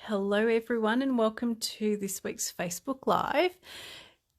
Hello everyone and welcome to this week's Facebook Live.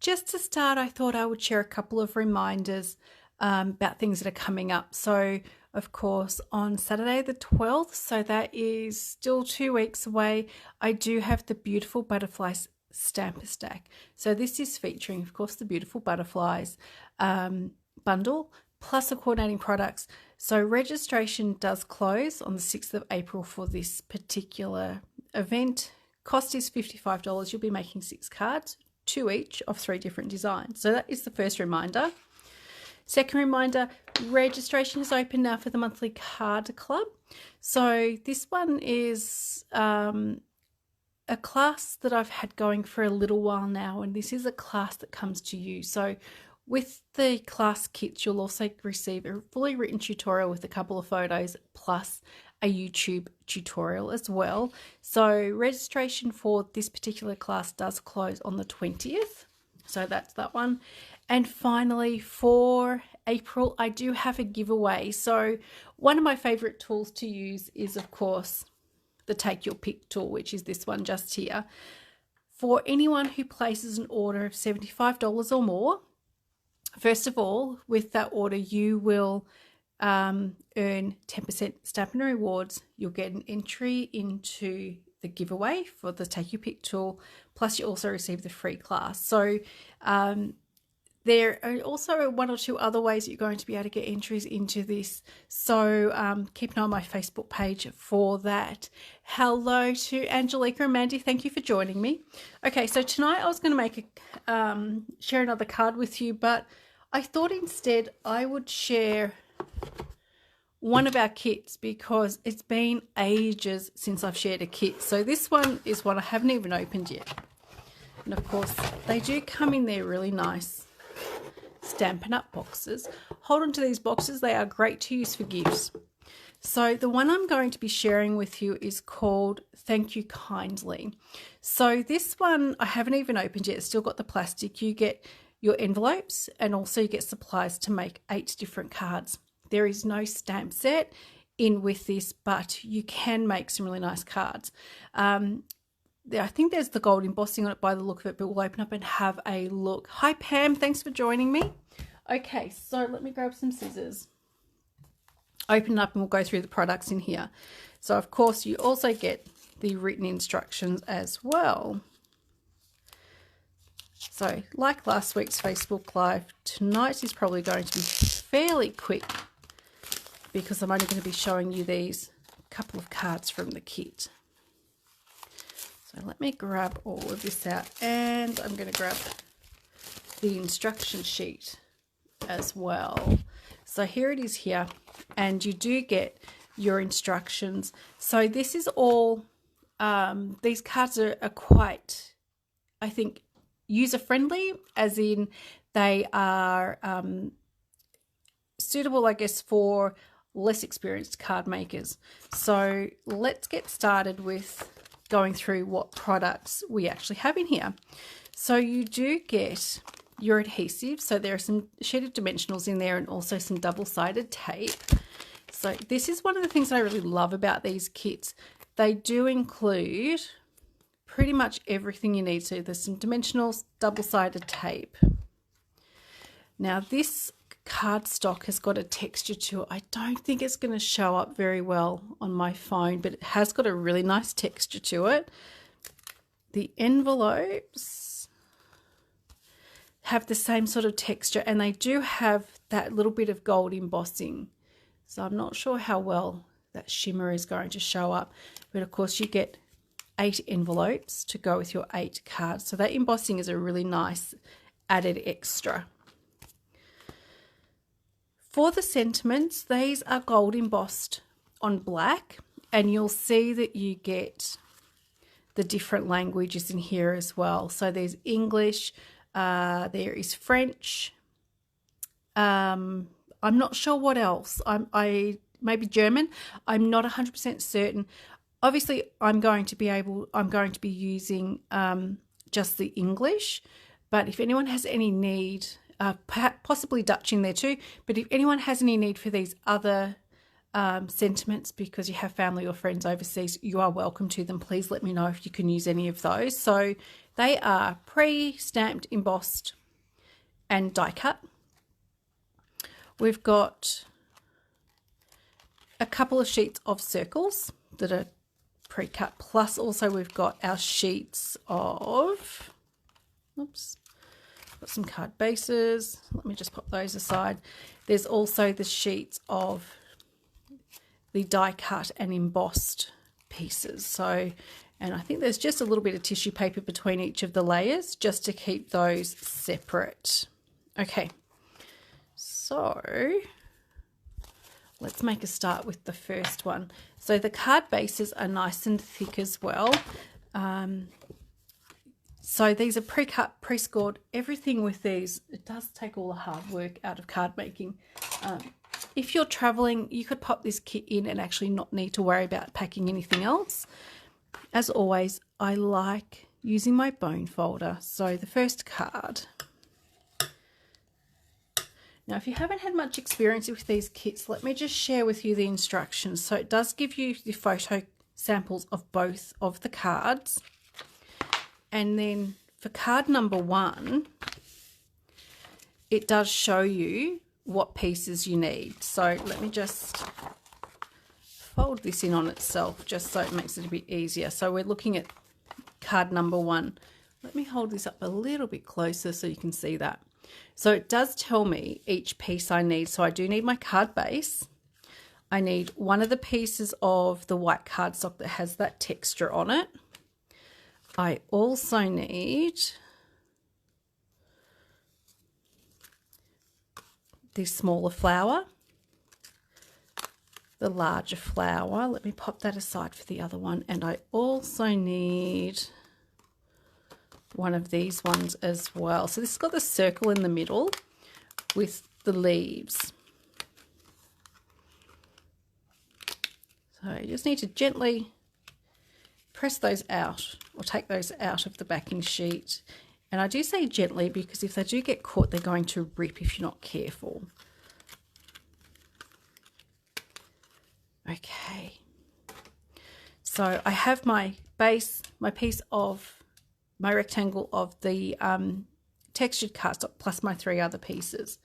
Just to start, I thought I would share a couple of reminders about things that are coming up. So of course on Saturday the 12th, so that is still 2 weeks away, I do have the Beautiful Butterflies Stamper Stack. So this is featuring of course the Beautiful Butterflies bundle plus the coordinating products. So registration does close on the 6th of April for this particular event. Cost is $55. You'll be making 6 cards, 2 each of 3 different designs. So that is the first reminder. Second reminder, registration is open now for the monthly card club. So this one is a class that I've had going for a little while now, and this is a class that comes to you. So with the class kits, you'll also receive a fully written tutorial with a couple of photos plus a YouTube tutorial as well. So registration for this particular class does close on the 20th. So that's that one. And finally, for April, I do have a giveaway. So one of my favorite tools to use is, of course, the Take Your Pick tool, which is this one just here. For anyone who places an order of $75 or more, first of all, with that order, you will earn 10% Stampin' Rewards. You'll get an entry into the giveaway for the Take Your Pick tool, plus you also receive the free class. So there are also 1 or 2 other ways that you're going to be able to get entries into this. So keep an eye on my Facebook page for that. Hello to Angelica and Mandy. Thank you for joining me. Okay, so tonight I was going to make share another card with you, but I thought instead I would share one of our kits because it's been ages since I've shared a kit. So this one is one I haven't even opened yet. And of course, they do come in their really nice Stampin' Up boxes. Hold on to these boxes. They are great to use for gifts. So the one I'm going to be sharing with you is called Thank You Kindly. So this one I haven't even opened yet. It's still got the plastic. You get your envelopes and also you get supplies to make 8 different cards. There is no stamp set in with this, but you can make some really nice cards. I think there's the gold embossing on it by the look of it, but we'll open up and have a look. Hi Pam, thanks for joining me. Okay, so let me grab some scissors. Open it up and we'll go through the products in here. So of course you also get the written instructions as well. So like last week's Facebook Live, tonight is probably going to be fairly quick because I'm only going to be showing you these couple of cards from the kit. So let me grab all of this out, and I'm going to grab the instruction sheet as well. So here it is here, and you do get your instructions. So this is all, these cards are quite, I think, user-friendly, as in they are suitable, I guess, for less experienced card makers. So let's get started with going through what products we actually have in here. So you do get your adhesive. So there are some sheeted dimensionals in there and also some double-sided tape. So this is one of the things I really love about these kits. They do include pretty much everything you need. So there's some dimensionals, double-sided tape. Now this cardstock has got a texture to it. I don't think it's going to show up very well on my phone, but it has got a really nice texture to it. The envelopes have the same sort of texture, and they do have that little bit of gold embossing. So I'm not sure how well that shimmer is going to show up, but of course you get 8 envelopes to go with your 8 cards. So that embossing is a really nice added extra. For the sentiments, these are gold embossed on black, and you'll see that you get the different languages in here as well. So there's English, there is French, I'm not sure what else, I maybe German, I'm not 100% certain. Obviously I'm going to be using just the English, but if anyone has any need, possibly Dutch in there too, but if anyone has any need for these other sentiments because you have family or friends overseas, you are welcome to them. Please let me know if you can use any of those. So they are pre-stamped, embossed and die cut. We've got a couple of sheets of circles that are pre-cut, plus also we've got our sheets of, got some card bases. Let me just pop those aside. There's also the sheets of the die cut and embossed pieces. So, and I think there's just a little bit of tissue paper between each of the layers just to keep those separate. Okay, so let's make a start with the first one. So the card bases are nice and thick as well. So these are pre-cut, pre-scored. Everything with these, it does take all the hard work out of card making. If you're traveling, you could pop this kit in and actually not need to worry about packing anything else. As always, I like using my bone folder. So the first card. Now, if you haven't had much experience with these kits, let me just share with you the instructions. So it does give you the photo samples of both of the cards. And then for card number 1, it does show you what pieces you need. So let me just fold this in on itself just so it makes it a bit easier. So we're looking at card number 1. Let me hold this up a little bit closer so you can see that. So it does tell me each piece I need. So I do need my card base. I need one of the pieces of the white cardstock that has that texture on it. I also need the smaller flower, the larger flower. Let me pop that aside for the other one. And I also need one of these ones as well. So this has got the circle in the middle with the leaves. So you just need to gently press those out or take those out of the backing sheet. And I do say gently because if they do get caught, they're going to rip if you're not careful. Okay. So I have my base, my piece of my rectangle of the textured cardstock plus my 3 other pieces.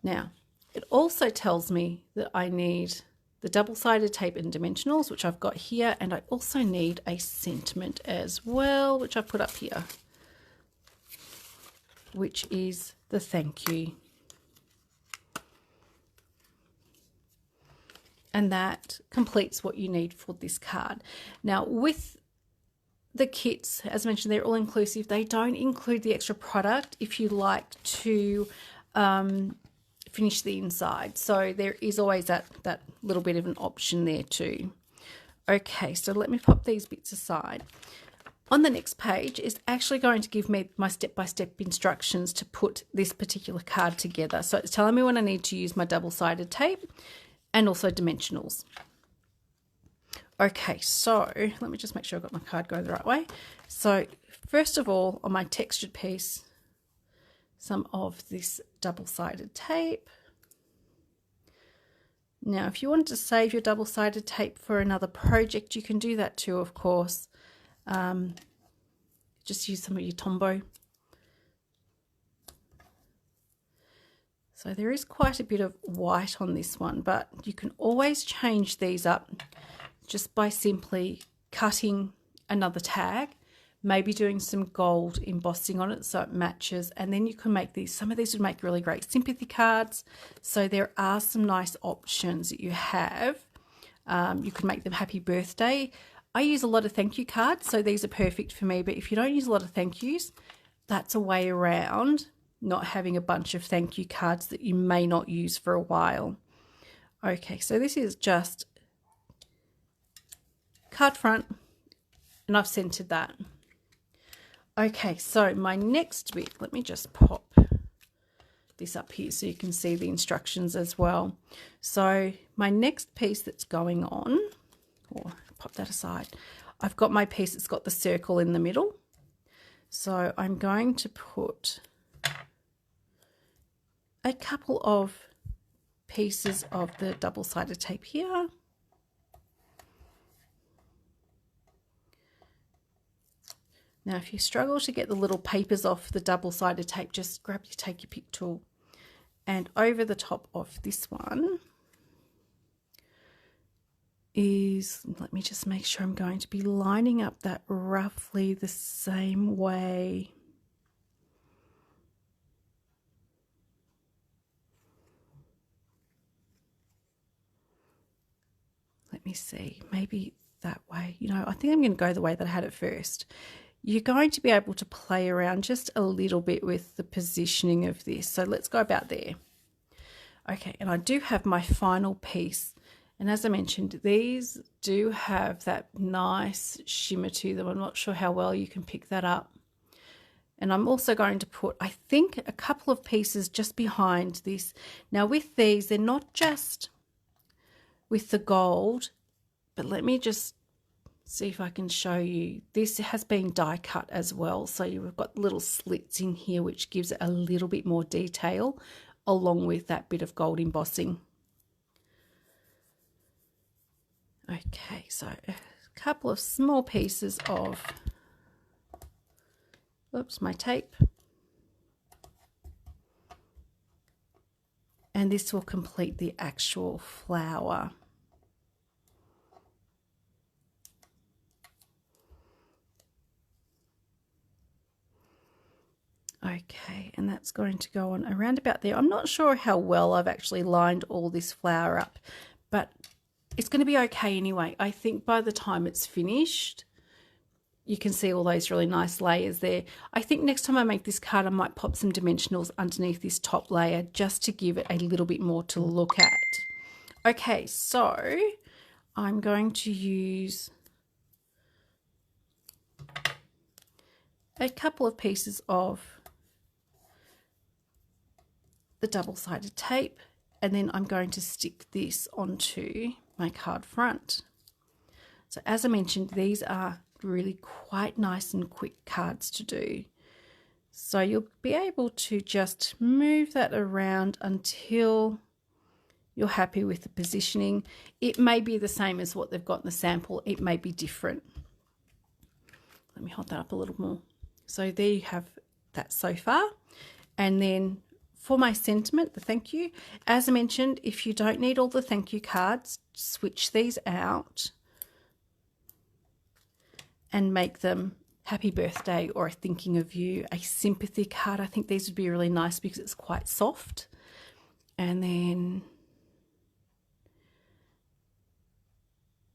Now, it also tells me that I need the double-sided tape and dimensionals, which I've got here, and I also need a sentiment as well, which I've put up here, which is the thank you. And that completes what you need for this card. Now, with the kits, as mentioned, they're all inclusive. They don't include the extra product if you like to finish the inside. So there is always that little bit of an option there too. Okay, so let me pop these bits aside. On the next page is actually going to give me my step-by-step instructions to put this particular card together. So it's telling me when I need to use my double-sided tape and also dimensionals. Okay, so let me just make sure I've got my card going the right way. So first of all, on my textured piece, some of this double-sided tape. Now, if you wanted to save your double-sided tape for another project, you can do that too, of course. Just use some of your Tombow. So there is quite a bit of white on this one, but you can always change these up just by simply cutting another tag, maybe doing some gold embossing on it so it matches, and then you can make these. Some of these would make really great sympathy cards. So there are some nice options that you have. You can make them happy birthday. I use a lot of thank you cards, so these are perfect for me, but if you don't use a lot of thank yous, that's a way around not having a bunch of thank you cards that you may not use for a while. Okay, so this is just card front, and I've centered that. Okay, so my next bit, let me just pop this up here so you can see the instructions as well. So my next piece that's going on, or pop that aside, I've got my piece that's got the circle in the middle. So I'm going to put a couple of pieces of the double-sided tape here. Now, if you struggle to get the little papers off the double-sided tape, just take your pick tool, and over the top of this one is, let me just make sure I'm going to be lining up that roughly the same way. Let me see, maybe that way. You know, I think I'm going to go the way that I had it first. You're going to be able to play around just a little bit with the positioning of this. So let's go about there. Okay, and I do have my final piece. And as I mentioned, these do have that nice shimmer to them. I'm not sure how well you can pick that up. And I'm also going to put, I think, a couple of pieces just behind this. Now with these, they're not just with the gold, but let me just see if I can show you. This has been die cut as well. So you've got little slits in here, which gives it a little bit more detail along with that bit of gold embossing. Okay, so a couple of small pieces of, oops, my tape. And this will complete the actual flower. Okay, and that's going to go on around about there. I'm not sure how well I've actually lined all this flower up, but it's going to be okay anyway. I think by the time it's finished, you can see all those really nice layers there. I think next time I make this card, I might pop some dimensionals underneath this top layer just to give it a little bit more to look at. Okay, so I'm going to use a couple of pieces of the double-sided tape, and then I'm going to stick this onto my card front. So as I mentioned, these are really quite nice and quick cards to do. So you'll be able to just move that around until you're happy with the positioning. It may be the same as what they've got in the sample. It may be different. Let me hold that up a little more. So there you have that so far. And then for my sentiment, the thank you, as I mentioned, if you don't need all the thank you cards, switch these out and make them happy birthday or a thinking of you, a sympathy card. I think these would be really nice because it's quite soft. And then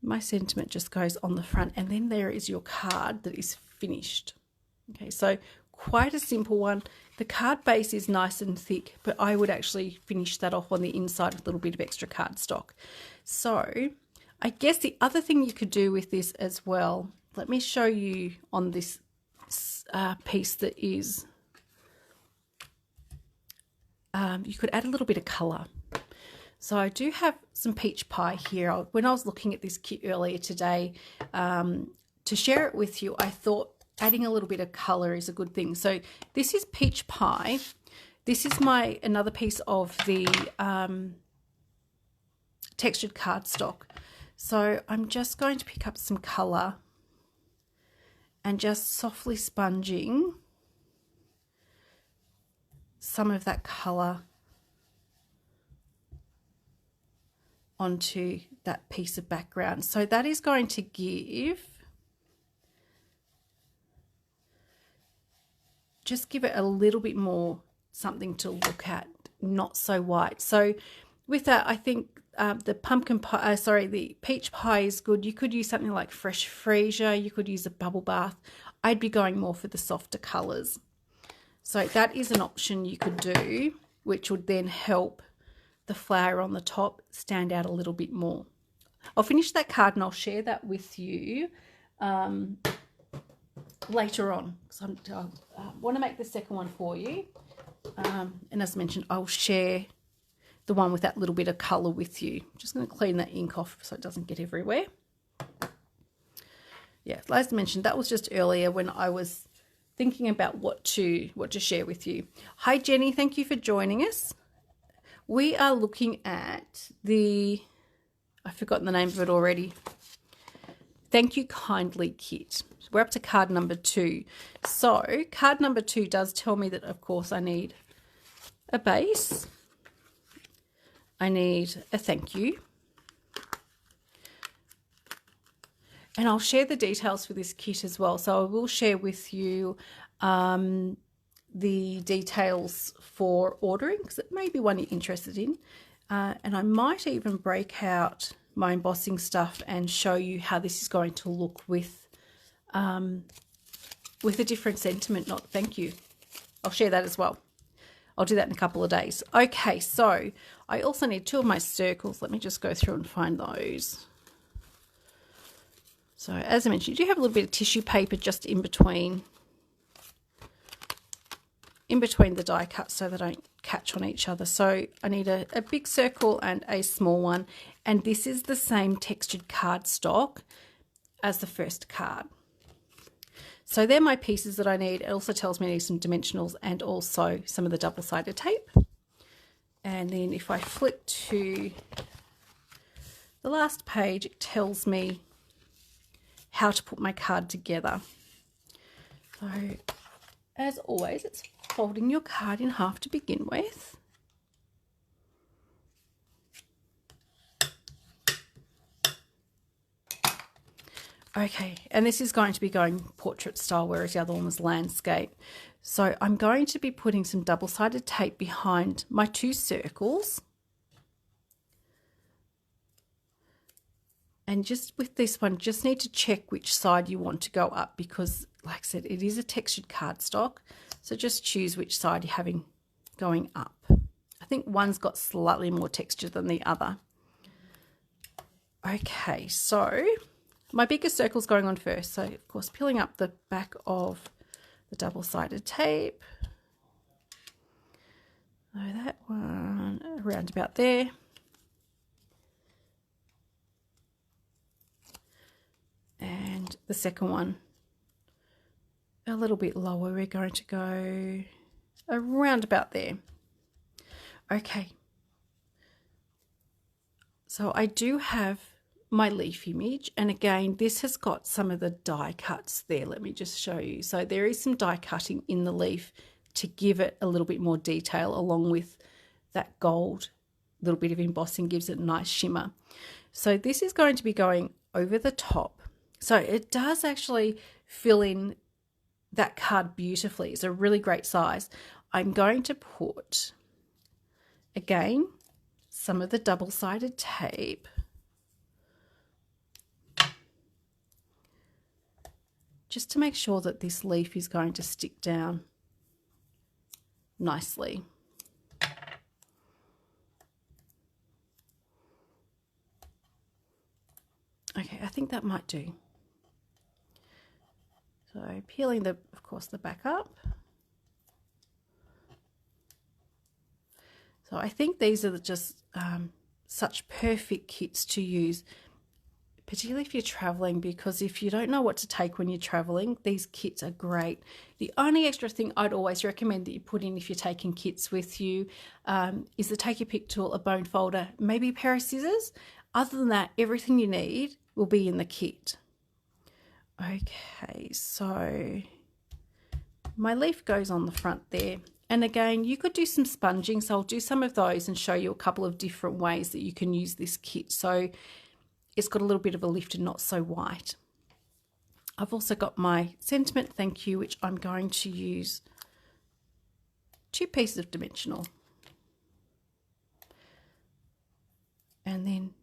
my sentiment just goes on the front, and then there is your card that is finished. Okay, so quite a simple one. The card base is nice and thick, but I would actually finish that off on the inside with a little bit of extra cardstock. So I guess the other thing you could do with this as well, let me show you on this piece that is, you could add a little bit of colour. So I do have some peach pie here. When I was looking at this kit earlier today to share it with you, I thought adding a little bit of colour is a good thing. So this is peach pie. This is another piece of the textured cardstock. So I'm just going to pick up some colour and just softly sponging some of that colour onto that piece of background. So that is going to give it a little bit more something to look at, not so white. So with that, I think the pumpkin pie, the peach pie is good. You could use something like fresh freesia. You could use a bubble bath. I'd be going more for the softer colours. So that is an option you could do, which would then help the flower on the top stand out a little bit more. I'll finish that card and I'll share that with you later on, because I want to make the second one for you. And as I mentioned, I'll share the one with that little bit of colour with you. I'm just going to clean that ink off so it doesn't get everywhere. Yeah, as I mentioned, that was just earlier when I was thinking about what to share with you. Hi Jenny, thank you for joining us. we are looking at the, I've forgotten the name of it already, Thank You Kindly kit. We're up to card number 2. So card number 2 does tell me that, of course, I need a base. I need a thank you. And I'll share the details for this kit as well. So I will share with you the details for ordering, because it may be one you're interested in. And I might even break out my embossing stuff and show you how this is going to look with a different sentiment, not thank you. I'll share that as well. I'll do that in a couple of days. Okay, so I also need 2 of my circles. Let me just go through and find those. So as I mentioned, you do have a little bit of tissue paper just in between the die cuts so they don't catch on each other. So I need a big circle and a small one. And this is the same textured cardstock as the first card. So they're my pieces that I need. It also tells me I need some dimensionals and also some of the double-sided tape. And then if I flip to the last page, it tells me how to put my card together. So as always, it's folding your card in half to begin with. Okay, and this is going to be going portrait style, whereas the other one was landscape. So I'm going to be putting some double-sided tape behind my 2 circles. And just with this one, just need to check which side you want to go up, because like I said, it is a textured cardstock. So just choose which side you're having going up. I think one's got slightly more texture than the other. Okay, so my biggest circle's going on first. So of course, peeling up the back of the double-sided tape. So that one around about there. And the second one a little bit lower. We're going to go around about there. Okay. So I do have my leaf image, and again, this has got some of the die cuts there. Let me just show you. So there is some die cutting in the leaf to give it a little bit more detail, along with that gold little bit of embossing gives it a nice shimmer. So this is going to be going over the top. So it does actually fill in that card beautifully. It's a really great size. I'm going to put, again, some of the double-sided tape just to make sure that this leaf is going to stick down nicely. Okay, I think that might do. So peeling of course, the back up. So I think these are just such perfect kits to use, particularly if you're traveling, because if you don't know what to take when you're traveling, these kits are great. The only extra thing I'd always recommend that you put in if you're taking kits with you is the Take Your Pick tool, a bone folder, maybe a pair of scissors. Other than that, everything you need will be in the kit. Okay, so my leaf goes on the front there. And again, you could do some sponging, so I'll do some of those and show you a couple of different ways that you can use this kit. So it's got a little bit of a lift and not so white. I've also got my sentiment thank you, which I'm going to use 2 pieces of dimensional. And then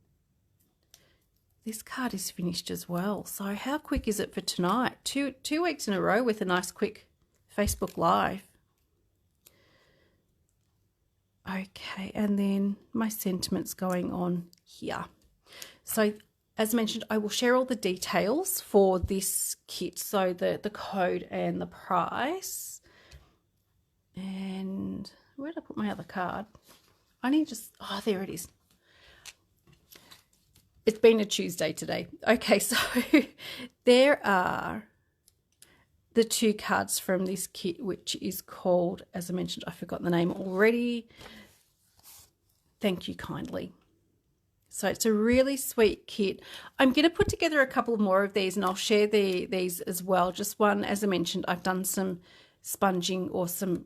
this card is finished as well. So how quick is it for tonight? Two weeks in a row with a nice quick Facebook Live. Okay, and then my sentiments going on here. So as mentioned, I will share all the details for this kit. So the code and the price. And where did I put my other card? I need just, oh, there it is. It's been a Tuesday today. Okay, so there are the 2 cards from this kit, which is called, as I mentioned, I've forgotten the name already. thank you kindly. So it's a really sweet kit. I'm going to put together a couple more of these, and I'll share these as well. Just one, as I mentioned, I've done some sponging or some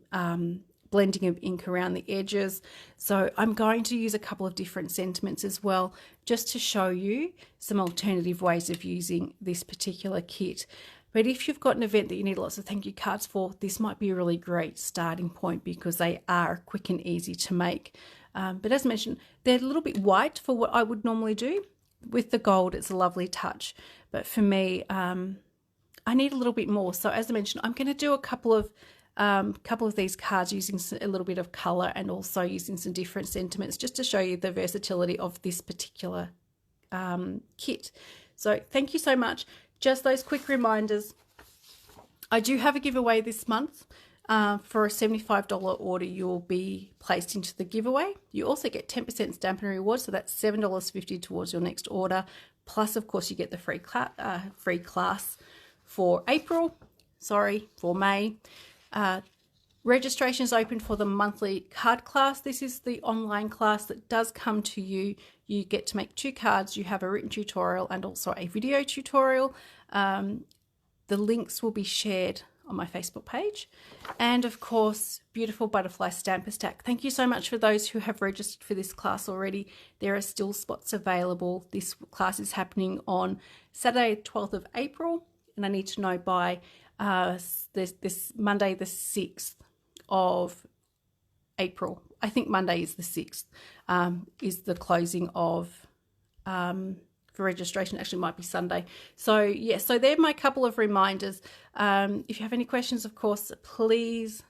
blending of ink around the edges. So I'm going to use a couple of different sentiments as well, just to show you some alternative ways of using this particular kit. But if you've got an event that you need lots of thank you cards for, this might be a really great starting point because they are quick and easy to make. But as mentioned, they're a little bit white for what I would normally do. With the gold, it's a lovely touch. But for me, I need a little bit more. So as I mentioned, I'm going to do a couple of these cards using a little bit of color and also using some different sentiments just to show you the versatility of this particular kit. So thank you so much. Just those quick reminders. I do have a giveaway this month. For a $75 order, you'll be placed into the giveaway. You also get 10% Stampin' Rewards, so that's $7.50 towards your next order. Plus, of course, you get the free class for May. Registration is open for the monthly card class. This is the online class that does come to you. You get to make 2 cards. You have a written tutorial and also a video tutorial. The links will be shared on my Facebook page. And of course, beautiful butterfly stamper stack. Thank you so much for those who have registered for this class already. There are still spots available. This class is happening on Saturday, 12th of April, and I need to know by this Monday, the 6th of April. I think Monday is the 6th, is the closing of for registration. Actually might be Sunday. So yeah, so they're my couple of reminders. If you have any questions, of course, please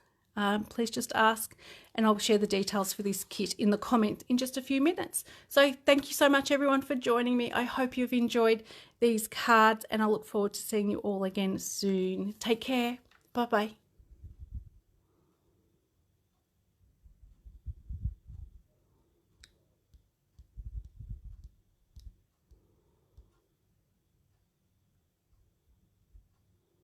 just ask, and I'll share the details for this kit in the comment in just a few minutes. So thank you so much everyone for joining me. I hope you've enjoyed these cards, and I look forward to seeing you all again soon. Take care. Bye bye.